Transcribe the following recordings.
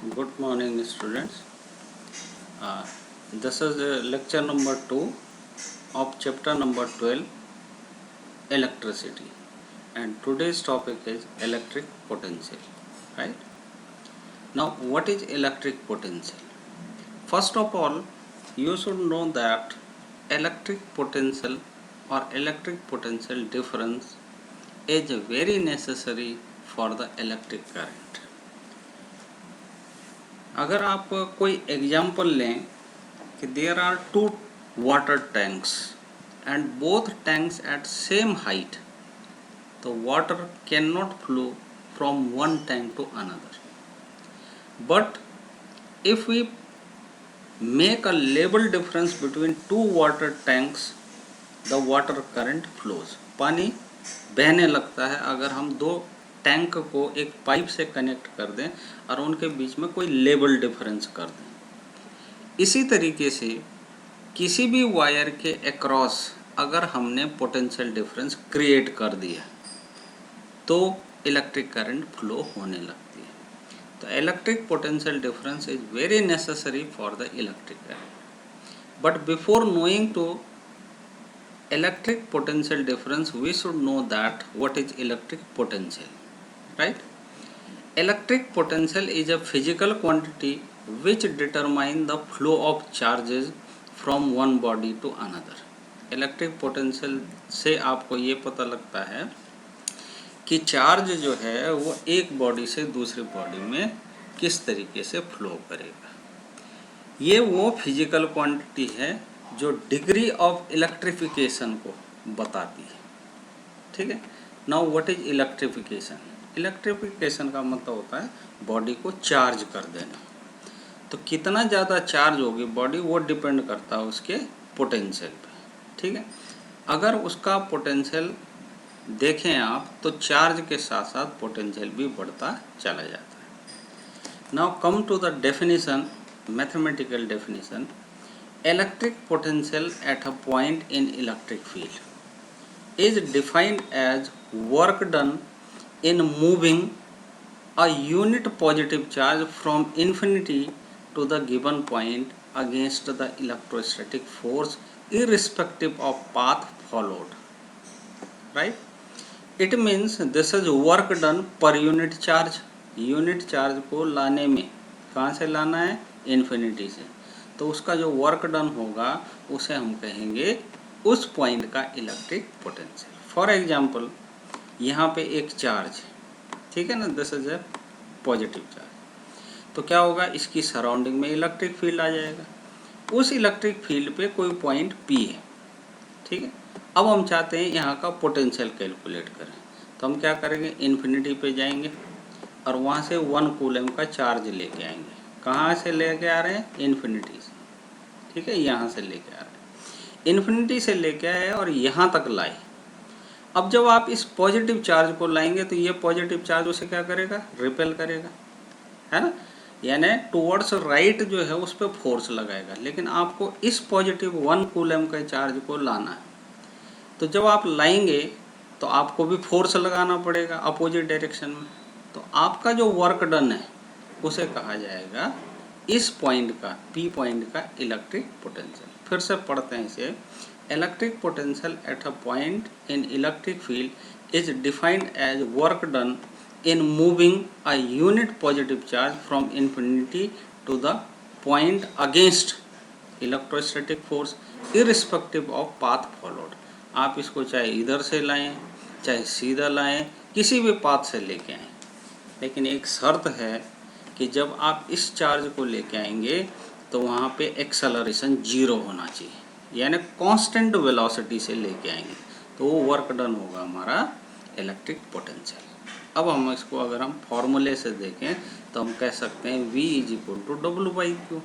Good morning, students. Uh, this is lecture number 2 of chapter number 12, electricity. And today's topic is electric potential. Right? Now, what is electric potential? First of all, you should know that electric potential or electric potential difference is very necessary for the electric current. अगर आप कोई example लें कि there are two water tanks and both tanks at same height, तो water can not flow from one tank to another, but if we make a level difference between two water tanks the water current flows. पानी बहने लगता है अगर हम दो tank को एक पाइप से कनेक्ट कर दें और उनके बीच में कोई लेवल डिफरेंस कर दें. इसी तरीके से किसी भी वायर के अक्रॉस अगर हमने पोटेंशियल डिफरेंस क्रिएट कर दिया तो इलेक्ट्रिक करंट फ्लो होने लगती है. तो electric potential difference is very necessary for the electric current. But before knowing to electric potential difference, we should know that what is electric potential, right? Electric potential is a physical quantity which determine the flow of charges from one body to another. Electric potential से आपको ये पता लगता है कि charge जो है वो एक बॉडी से दूसरी बॉडी में किस तरीके से फ्लो करेगा. ये वो फिजिकल क्वांटिटी है जो डिग्री ऑफ इलेक्ट्रिफिकेशन को बताती है. ठीक है. Now what is electrification? Electrification का मतलब होता है बॉडी को चार्ज कर देना. तो कितना ज़्यादा चार्ज होगी बॉडी वो डिपेंड करता है उसके पोटेंशियल पे. ठीक है. अगर उसका पोटेंशियल देखें आप तो चार्ज के साथ साथ पोटेंशियल भी बढ़ता चला जाता है. Now come to the definition, mathematical definition. Electric potential at a point in electric field is defined as work done in moving a unit positive charge from infinity to the given point against the electrostatic force irrespective of path followed. Right? It means this is work done per unit charge. Unit charge को लाने में कहाँ से लाना है? Infinity से. तो उसका जो वर्क डन होगा उसे हम कहेंगे उस पॉइंट का इलेक्ट्रिक पोटेंशियल. फॉर एग्जांपल यहाँ पे एक चार्ज, ठीक है ना, this is a positive charge. तो क्या होगा, इसकी सराउंडिंग में इलेक्ट्रिक फील्ड आ जाएगा. उस इलेक्ट्रिक फील्ड पे कोई पॉइंट पी है. ठीक है. अब हम चाहते हैं यहाँ का पोटेंशियल कैलकुलेट करें. तो हम क्या करेंगे, इन्फिनिटी पे जाएंगे और वहाँ से 1 कूलम का चार्ज लेके आएंगे. कहाँ से लेके आ रहे हैं? इन्फिनिटी से. ठीक है, यहाँ से लेके आ रहे हैं. इन्फिनिटी से लेके आए और यहाँ तक लाए. अब जब आप इस पॉजिटिव चार्ज को लाएंगे तो ये पॉजिटिव चार्ज उसे क्या करेगा? रिपेल करेगा, है ना. यानी टुवर्ड्स राइट जो है उस पर फोर्स लगाएगा. लेकिन आपको इस पॉजिटिव 1 कूलम के चार्ज को लाना है. तो जब आप लाएंगे तो आपको भी फोर्स लगाना पड़ेगा अपोजिट डायरेक्शन में. तो आपका जो वर्क डन है उसे कहा जाएगा इस पॉइंट का, पी पॉइंट का इलेक्ट्रिक पोटेंशियल. फिर से पढ़ते हैं इसे. Electric potential at a point in electric field is defined as work done in moving a unit positive charge from infinity to the point against electrostatic force irrespective of path followed. आप इसको चाहे इधर से लाएं चाहे सीधा लाएं, किसी भी पाथ से लेके आएँ. लेकिन एक शर्त है कि जब आप इस चार्ज को लेके आएंगे तो वहाँ पे एक्सेलरेशन 0 होना चाहिए, यानी कांस्टेंट वेलोसिटी से लेके आएंगे तो वो वर्क डन होगा हमारा इलेक्ट्रिक पोटेंशियल. अब हम इसको अगर हम फॉर्मूले से देखें तो हम कह सकते हैं V = W/Q.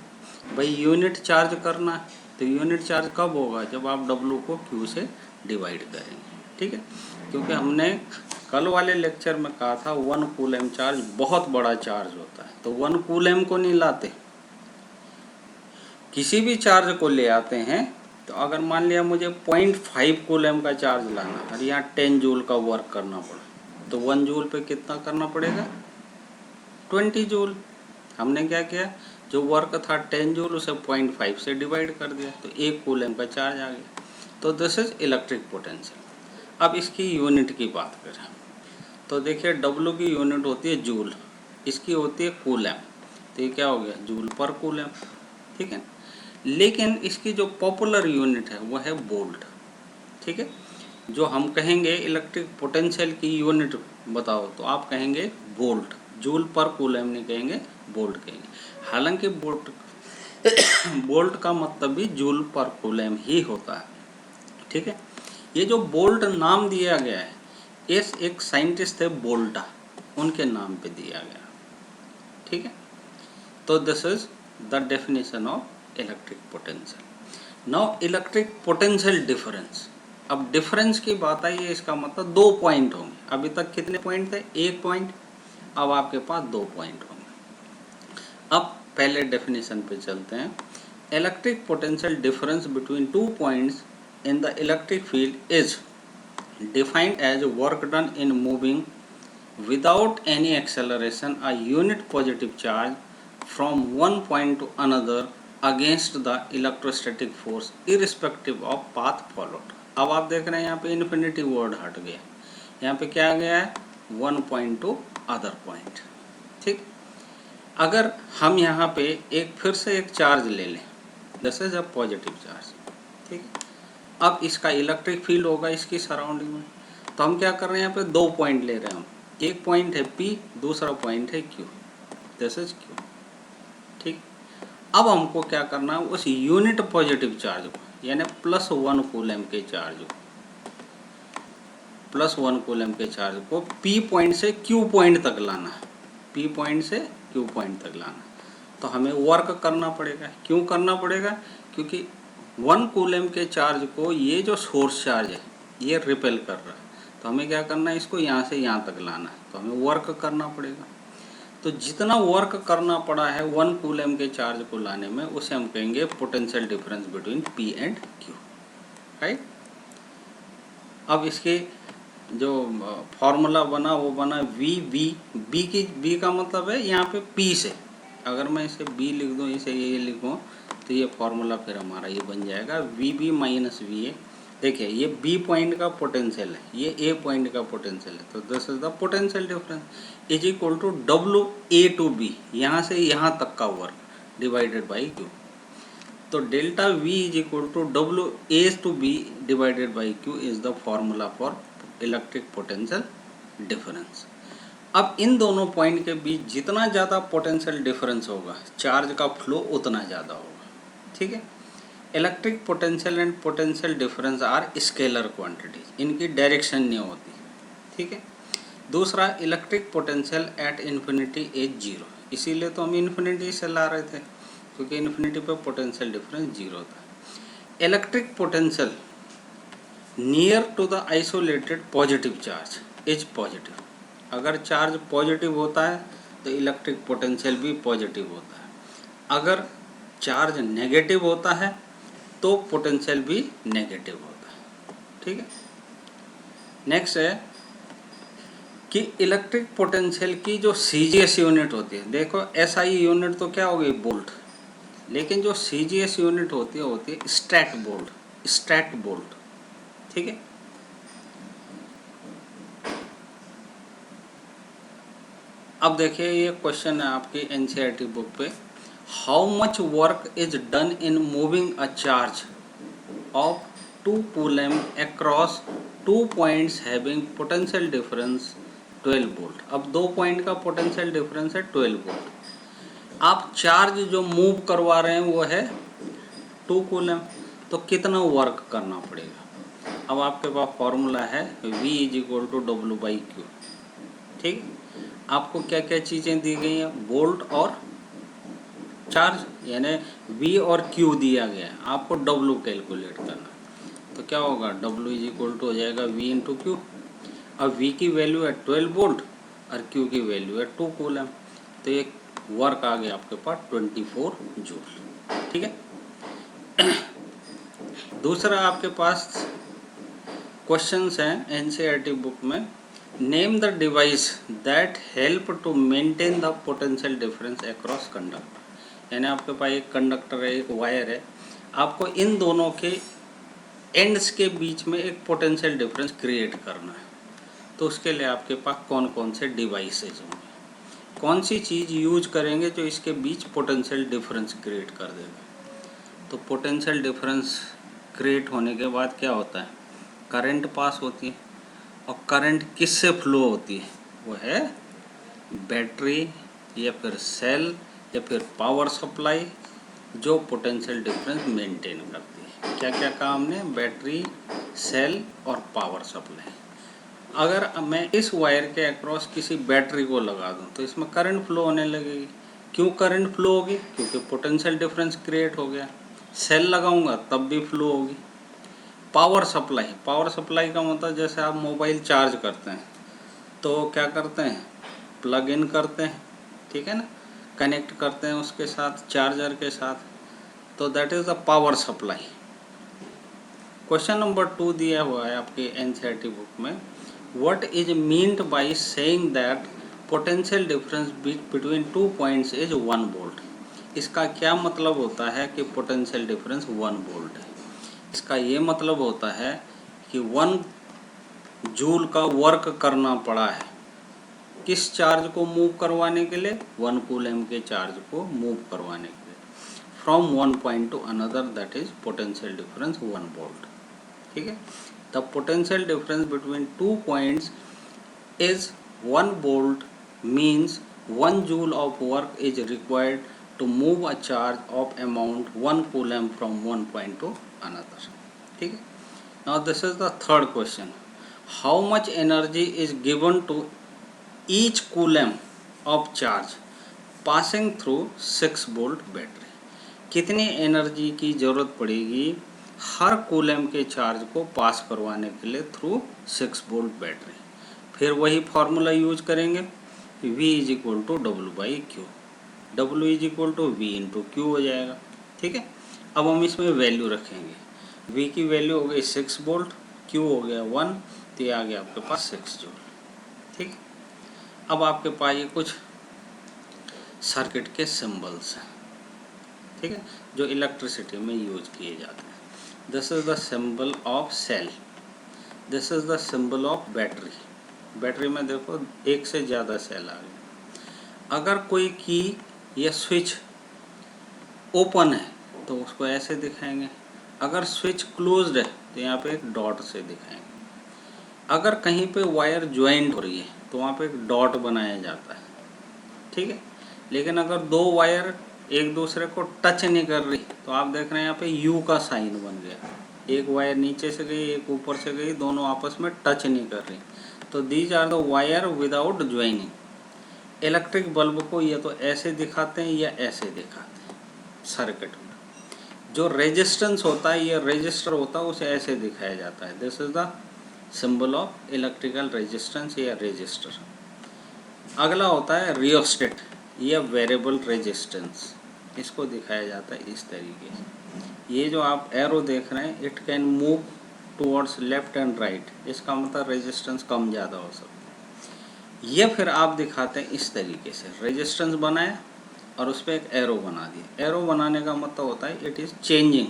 भाई यूनिट चार्ज करना है तो यूनिट चार्ज कब होगा? जब आप W को Q से डिवाइड करेंगे. ठीक है. क्योंकि हमने कल वाले लेक्चर में कहा था 1 कूलम चार्ज बहुत बड़ा चार्ज होता है. तो 1 कूलम को नहीं लाते, किसी भी चार्ज को ले आते हैं. तो अगर मान लिया मुझे 0.5 कूलम का चार्ज लाना और यहाँ 10 जूल का वर्क करना पड़ा तो 1 जूल पे कितना करना पड़ेगा? 20 जूल. हमने क्या किया, जो वर्क था 10 जूल उसे 0.5 से डिवाइड कर दिया, तो 1 कूलम का चार्ज आ गया। तो दिस इज इलेक्ट्रिक पोटेंशियल। अब इसकी यूनिट की बात करें तो देखिए W की यूनिट होती है जूल, इसकी होती है कूलम, तो ये क्या हो गया जूल पर कूलम, ठीक है। लेकिन इसकी जो पॉपुलर यूनिट है वो है वोल्ट, ठीक है। जो हम कहेंगे इलेक्ट्रिक पोटेंशियल की यूनिट बताओ तो आप कहेंगे वोल्ट, जूल पर कूलम नहीं कहेंगे, वोल्ट कहेंगे। हालांकि वोल्ट का मतलब भी जूल पर कूलम ही होता है, ठीक है। ये जो वोल्ट नाम दिया गया है, ये एक साइंटिस्ट थे वोल्टा, उनके नाम पे दिया गया, ठीक है। तो this is the definition of electric potential. Now electric potential difference. अब डिफरेंस की बात आई है, इसका मतलब 2 पॉइंट होंगे। अभी तक कितने पॉइंट थे, 1 पॉइंट, अब आपके पास 2 पॉइंट होंगे। अब पहले डेफिनेशन पे चलते हैं। Electric potential difference between 2 points in the electric field is defined as work done in moving without any acceleration a unit positive charge from one point to another against the electrostatic force irrespective of path followed। अब आप देख रहे हैं यहाँ पे infinity word हट गया, यहाँ पे क्या आ गया है, one point two other point, ठीक। अगर हम यहाँ पे एक फिर से एक चार्ज ले लें, this is a positive charge, ठीक है। अब इसका इलेक्ट्रिक फील्ड होगा इसकी सराउंडिंग में, तो हम क्या कर रहे हैं, यहाँ पे 2 पॉइंट ले रहे हैं हम, एक पॉइंट है P, दूसरा पॉइंट है Q, दिस इज Q, ठीक। अब हमको क्या करना है, उस यूनिट पॉजिटिव चार्ज को यानी +1 कूलम के चार्ज को, +1 कूलम के चार्ज को P पॉइंट से Q पॉइंट तक लाना है, P पॉइंट से Q पॉइंट तक लाना। तो हमें वर्क करना पड़ेगा। क्यों करना पड़ेगा, क्योंकि 1 कूलम के चार्ज को ये जो सोर्स चार्ज है ये रिपेल कर रहा है, तो हमें क्या करना है, इसको यहाँ से यहाँ तक लाना है, तो हमें वर्क करना पड़ेगा। तो जितना वर्क करना पड़ा है 1 कूलम के चार्ज को लाने में, उसे हम कहेंगे potential difference between P and Q, right. अब इसके जो फॉर्मूला बना वो बना V का मतलब है यहाँ पे P से, अगर मैं इसे B लिख दूँ, इसे ये लिखूँ, तो ये फॉर्मूला फिर हमारा ये बन जाएगा VB माइनस VA। देखिए ये B पॉइंट का पोटेंशियल है, ये A पॉइंट का पोटेंशियल है, तो this is the potential difference is equal to WA to B, यहाँ से यहाँ तक का वर्क डिवाइडेड बाई Q। तो delta V is equal to WA to B divided by Q is the formula for electric potential difference. अब इन दोनों point के बीच जितना ज़्यादा पोटेंशियल डिफरेंस होगा, चार्ज का फ्लो उतना ज़्यादा होगा, ठीक है। Electric potential and potential difference are scalar quantities, इनकी डायरेक्शन नहीं होती, ठीक है। दूसरा, electric potential at infinity is 0, इसीलिए तो हम इन्फिनिटी से ला रहे थे, क्योंकि इन्फिनिटी पे पोटेंशियल डिफरेंस 0 था। Electric potential near to the isolated positive charge is positive, अगर चार्ज पॉजिटिव होता है तो इलेक्ट्रिक पोटेंशियल भी पॉजिटिव होता है, अगर चार्ज नेगेटिव होता है तो पोटेंशियल भी नेगेटिव होता है, ठीक है। नेक्स्ट है कि इलेक्ट्रिक पोटेंशियल की जो CGS यूनिट होती है, देखो SI यूनिट तो क्या हो गई वोल्ट, लेकिन जो CGS यूनिट होती है स्ट्रैट वोल्ट, ठीक है। अब देखिए ये क्वेश्चन है आपकी NCERT बुक पे, how much work is done in moving a charge of 2 coulomb across 2 points having potential difference 12 volt. अब 2 पॉइंट का पोटेंशियल डिफरेंस है 12 वोल्ट। आप चार्ज जो मूव करवा रहे हैं वो है 2 कूलम, तो कितना वर्क करना पड़ेगा। अब आपके पास फॉर्मूला है V is equal to W by Q, ठीक। आपको क्या क्या चीज़ें दी गई हैं, वोल्ट और चार्ज, यानी V और Q दिया गया है, आपको W कैलकुलेट करना। तो क्या होगा, W इज इक्वल टू हो जाएगा V इंटू Q। अब V की वैल्यू है 12 वोल्ट और Q की वैल्यू है 2 कूलम, तो ये वर्क आ गया आपके पास 24 जूल, ठीक है। दूसरा आपके पास क्वेश्चंस हैं NCERT बुक में, name the device that help to maintain the potential difference across conductor. यानी आपके पास एक कंडक्टर है, एक वायर है, आपको इन दोनों के एंड्स के बीच में एक पोटेंशियल डिफरेंस क्रिएट करना है। तो उसके लिए आपके पास कौन कौन से डिवाइसेज होंगे, कौन सी चीज़ यूज करेंगे जो इसके बीच पोटेंशियल डिफरेंस क्रिएट कर देगा। तो पोटेंशियल डिफरेंस क्रिएट होने के बाद क्या होता है, करंट पास होती है, और करंट किससे फ्लो होती है, वो है बैटरी या फिर सेल या फिर पावर सप्लाई, जो पोटेंशियल डिफरेंस मेंटेन करती है। क्या क्या कहा हमने, बैटरी, सेल और पावर सप्लाई। अगर मैं इस वायर के अक्रॉस किसी बैटरी को लगा दूं तो इसमें करंट फ्लो होने लगेगी। क्यों करंट फ्लो होगी, क्योंकि पोटेंशियल डिफरेंस क्रिएट हो गया। सेल लगाऊंगा तब भी फ्लो होगी। पावर सप्लाई का मतलब जैसे आप मोबाइल चार्ज करते हैं तो क्या करते हैं, प्लग इन करते हैं, ठीक है ना, कनेक्ट करते हैं उसके साथ, चार्जर के साथ, तो that is the power supply. Question number 2 दिया हुआ है आपके एनसीईआरटी बुक में, what is meant by saying that potential difference between 2 points is 1 volt. इसका क्या मतलब होता है कि पोटेंशियल डिफरेंस 1 वोल्ट है। इसका ये मतलब होता है कि 1 जूल का वर्क करना पड़ा है किस चार्ज को मूव करवाने के लिए, 1 कूलम के चार्ज को मूव करवाने के लिए, from 1 point two another, that is potential difference 1 volt. ठीक है, the potential difference between 2 points is 1 volt means 1 joule of work is required to move a charge of amount 1 coulomb from one point to another. ठीक है, now this is the third question, how much energy is given to each coulomb of charge passing through 6 volt battery। कितनी energy की ज़रूरत पड़ेगी हर coulomb के charge को पास करवाने के लिए थ्रू 6 वोल्ट बैटरी। फिर वही फॉर्मूला यूज करेंगे, V is equal to W by Q, W is equal to V into Q हो जाएगा। ठीक है, अब हम इसमें वैल्यू रखेंगे, V की वैल्यू हो गई 6 वोल्ट, Q हो गया 1, तो ये आ गया आपके पास 6 जूल। ठीक है, अब आपके पास ये कुछ सर्किट के सिंबल्स हैं, ठीक है, जो इलेक्ट्रिसिटी में यूज किए जाते हैं। This is the symbol of cell, this is the symbol of battery. Battery में देखो एक से ज़्यादा सेल आ गए। अगर कोई की या स्विच ओपन है तो उसको ऐसे दिखाएंगे, अगर स्विच क्लोज्ड है तो यहाँ पे एक डॉट से दिखाएंगे। अगर कहीं पे वायर ज्वाइंट हो रही है तो वहाँ पे एक डॉट बनाया जाता है। ठीक है, लेकिन अगर दो वायर एक दूसरे को टच नहीं कर रही तो आप देख रहे हैं यहाँ पे यू का साइन बन गया, एक वायर नीचे से गई एक ऊपर से गई, दोनों आपस में टच नहीं कर रही, तो these are the wire without joining. Electric bulb को या तो ऐसे दिखाते हैं या ऐसे दिखाते हैं सर्किट में। जो रेजिस्टेंस होता है या रेजिस्टर होता है उसे ऐसे दिखाया जाता है, this is the symbol of electrical resistance या रेजिस्टर। अगला होता है रियोस्टेट या वेरिएबल रेजिस्टेंस, इसको दिखाया जाता है इस तरीके से। ये जो आप एरो देख रहे हैं, it can move towards left and right, इसका मतलब रेजिस्टेंस कम ज़्यादा हो सकता है। ये फिर आप दिखाते हैं इस तरीके से, रेजिस्टेंस बनाया और उस पर एक एरो बना दिया। एरो बनाने का मतलब होता है इट इज़ चेंजिंग।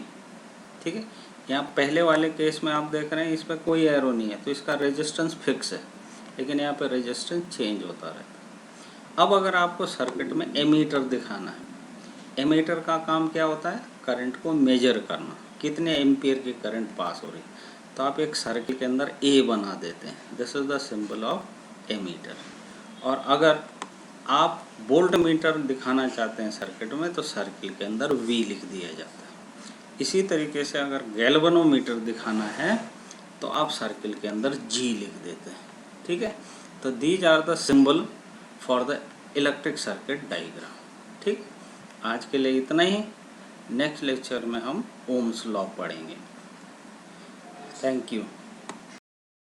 ठीक है, यहाँ पहले वाले केस में आप देख रहे हैं इस पर कोई एरो नहीं है तो इसका रेजिस्टेंस फिक्स है, लेकिन यहाँ पे रेजिस्टेंस चेंज होता रहता है। अब अगर आपको सर्किट में एमीटर दिखाना है, एमीटर का काम क्या होता है, करंट को मेजर करना, कितने एम्पियर की करंट पास हो रही, तो आप एक सर्किल के अंदर ए बना देते हैं, this is the symbol of ammeter. और अगर आप वोल्ट मीटर दिखाना चाहते हैं सर्किट में तो सर्किल के अंदर V लिख दिया जाता है। इसी तरीके से अगर गैल्वेनोमीटर दिखाना है तो आप सर्किल के अंदर G लिख देते हैं। ठीक है, तो these are the symbol for the electric circuit diagram. ठीक, आज के लिए इतना ही। नेक्स्ट लेक्चर में हम ओम्स लॉ पढ़ेंगे। Thank you.